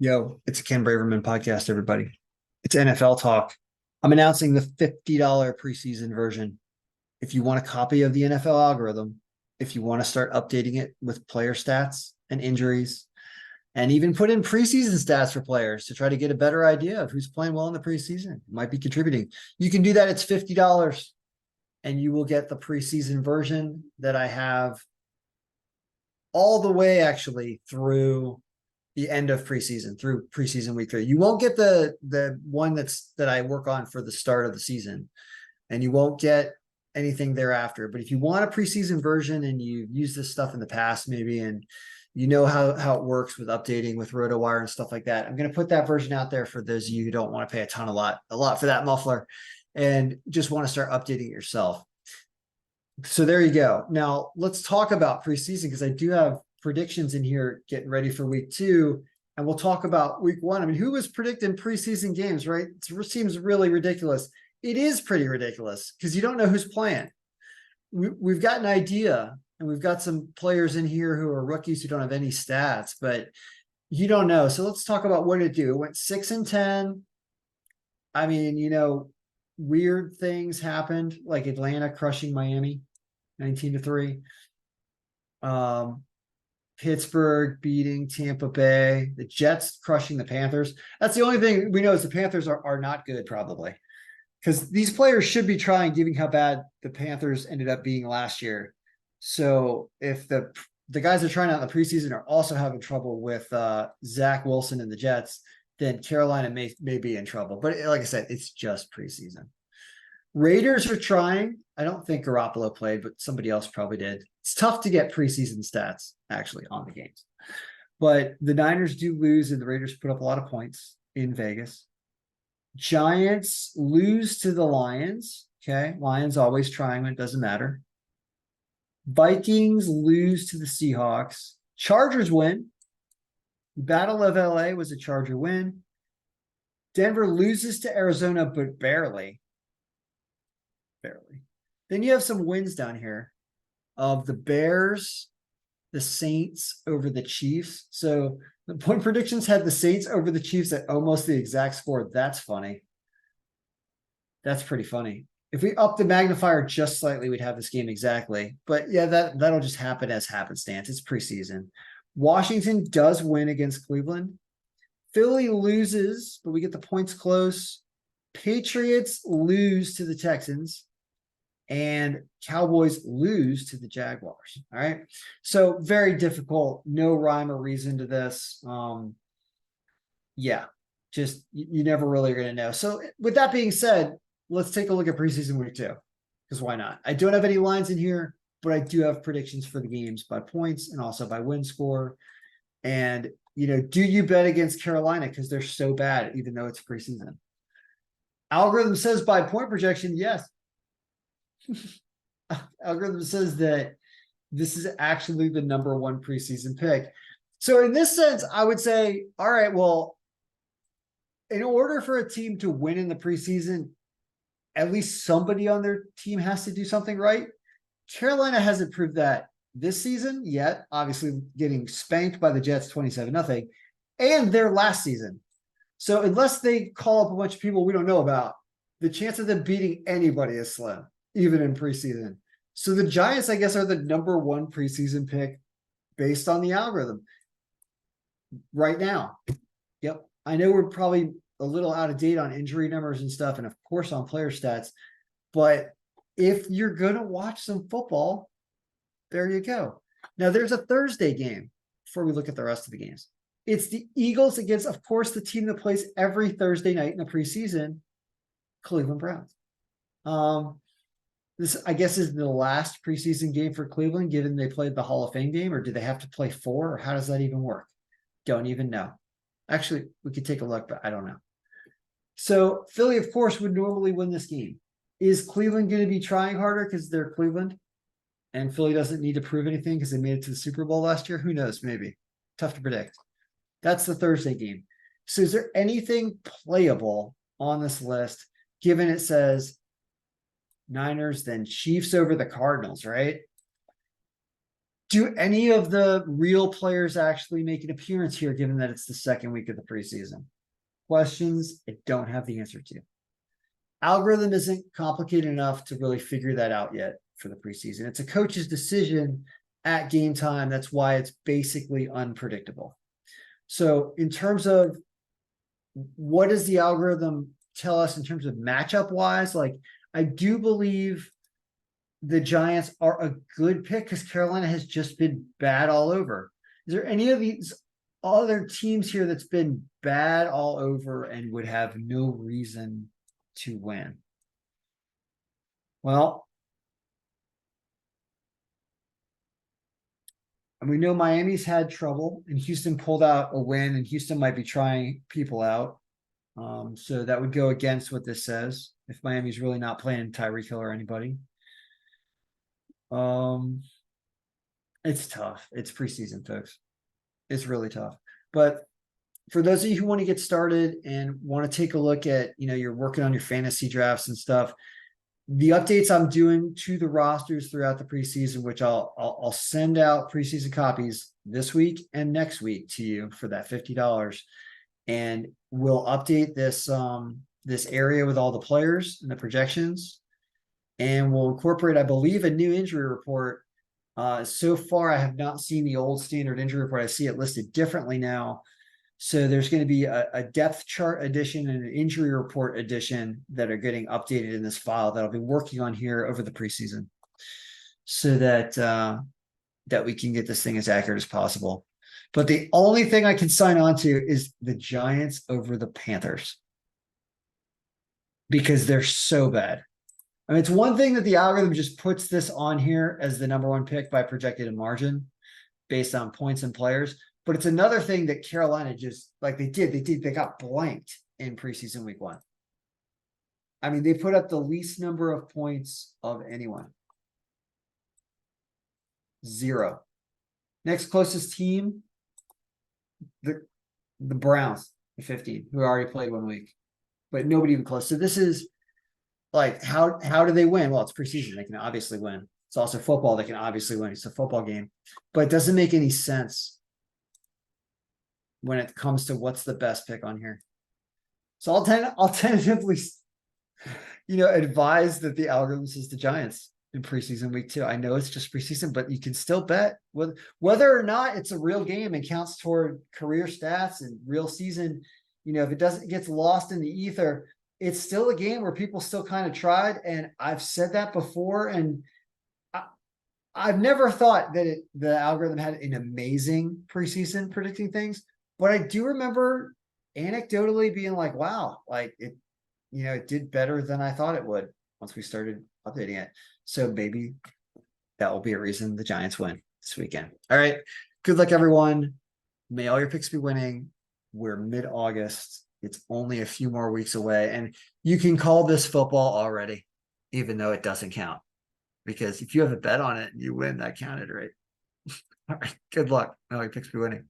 Yo, it's a Ken Braverman podcast, everybody. It's NFL talk. I'm announcing the $50 preseason version. If you want a copy of the NFL algorithm, if you want to start updating it with player stats and injuries, and even put in preseason stats for players to try to get a better idea of who's playing well in the preseason, might be contributing. You can do that. It's $50, and you will get the preseason version that I have all the way actually through the end of preseason, through preseason week 3. You won't get the one that I work on for the start of the season, and you won't get anything thereafter. But if you want a preseason version and you've used this stuff in the past, maybe, and you know how it works with updating with RotoWire and stuff like that, I'm going to put that version out there for those of you who don't want to pay a lot for that muffler and just want to start updating it yourself. So there you go. Now let's talk about preseason, because I do have predictions in here getting ready for week 2. And we'll talk about week 1. I mean, who was predicting preseason games, right? It seems really ridiculous. It is pretty ridiculous because you don't know who's playing. We've got an idea, and we've got some players in here who are rookies who don't have any stats, but you don't know. So let's talk about what it do. It went 6-10. I mean, weird things happened, like Atlanta crushing Miami 19-3. Pittsburgh beating Tampa Bay, the Jets crushing the Panthers. That's the only thing we know is the Panthers are not good, probably, because these players should be trying, given how bad the Panthers ended up being last year. So if the guys that are trying out in the preseason are also having trouble with Zach Wilson and the Jets, then Carolina may be in trouble. But like I said, it's just preseason. Raiders are trying. I don't think Garoppolo played, but somebody else probably did. It's tough to get preseason stats actually on the games. But the Niners do lose, and the Raiders put up a lot of points in Vegas. Giants lose to the Lions. Okay. Lions always trying when it doesn't matter. Vikings lose to the Seahawks. Chargers win. Battle of LA was a Charger win. Denver loses to Arizona, but barely. Barely. Then you have some wins down here of the Bears, the Saints over the Chiefs. So the point predictions had the Saints over the Chiefs at almost the exact score. That's funny. That's pretty funny. If we up the magnifier just slightly, we'd have this game exactly. But yeah, that'll just happen as happenstance. It's preseason. Washington does win against Cleveland. Philly loses, but we get the points close. Patriots lose to the Texans. And Cowboys lose to the Jaguars. All right. So very difficult. No rhyme or reason to this. Yeah, just you never really are going to know. So with that being said, let's take a look at preseason week 2, because why not? I don't have any lines in here, but I do have predictions for the games by points and also by win score. And, do you bet against Carolina because they're so bad, even though it's preseason? Algorithm says by point projection, yes. Algorithm says that this is actually the number 1 preseason pick. So in this sense, I would say, all right, well, in order for a team to win in the preseason, at least somebody on their team has to do something right. Carolina hasn't proved that this season yet, obviously getting spanked by the Jets 27-0, and their last season. So unless they call up a bunch of people we don't know about, the chance of them beating anybody is slim, even in preseason. So the Giants, I guess, are the number 1 preseason pick based on the algorithm right now. Yep. I know we're probably a little out of date on injury numbers and stuff, and of course on player stats, but if you're going to watch some football, there you go. Now there's a Thursday game before we look at the rest of the games. It's the Eagles against, of course, the team that plays every Thursday night in the preseason, Cleveland Browns. This, I guess, is the last preseason game for Cleveland, given they played the Hall of Fame game, or do they have to play 4, or how does that even work? Don't even know. Actually, we could take a look, but I don't know. So Philly, of course, would normally win this game. Is Cleveland going to be trying harder because they're Cleveland and Philly doesn't need to prove anything because they made it to the Super Bowl last year? Who knows? Maybe. Tough to predict. That's the Thursday game. So is there anything playable on this list, given it says Niners, then Chiefs over the Cardinals, right? Do any of the real players actually make an appearance here, given that it's the second week of the preseason? Questions I don't have the answer to. Algorithm isn't complicated enough to really figure that out yet for the preseason. It's a coach's decision at game time. That's why it's basically unpredictable. So in terms of what does the algorithm tell us in terms of matchup wise, like I do believe the Giants are a good pick because Carolina has just been bad all over. Is there any of these other teams here that's been bad all over and would have no reason to win? Well, and we know Miami's had trouble and Houston pulled out a win and Houston might be trying people out. So that would go against what this says if Miami's really not playing Tyreek Hill or anybody. It's tough. It's preseason, folks. It's really tough. But for those of you who want to get started and want to take a look at, you're working on your fantasy drafts and stuff, the updates I'm doing to the rosters throughout the preseason, which I'll send out preseason copies this week and next week to you for that $50. And we'll update this area with all the players and the projections. And we'll incorporate, I believe, a new injury report. So far, I have not seen the old standard injury report. I see it listed differently now. So there's going to be a depth chart edition and an injury report edition that are getting updated in this file that I'll be working on here over the preseason so that that we can get this thing as accurate as possible. But the only thing I can sign on to is the Giants over the Panthers because they're so bad. I mean, it's one thing that the algorithm just puts this on here as the number one pick by projected in margin based on points and players. But it's another thing that Carolina just like they got blanked in preseason week 1. I mean, they put up the least number of points of anyone. 0. Next closest team, the Browns, the 15, who already played 1 week, but nobody even close. So this is like, how do they win? Well, it's preseason. They can obviously win. It's also football. They can obviously win. It's a football game, but it doesn't make any sense when it comes to what's the best pick on here. So I'll tentatively, advise that the algorithm says the Giants in preseason week 2. I know it's just preseason, but you can still bet whether or not it's a real game and counts toward career stats and real season. If it gets lost in the ether, it's still a game where people still kind of tried. And I've said that before. And I've never thought that the algorithm had an amazing preseason predicting things. But I do remember anecdotally being like, wow, like it did better than I thought it would once we started updating it. So maybe that will be a reason the Giants win this weekend. All right. Good luck, everyone. May all your picks be winning. We're mid-August. It's only a few more weeks away. And you can call this football already, even though it doesn't count. Because if you have a bet on it and you win, that counted, right? All right. Good luck. May all your picks be winning.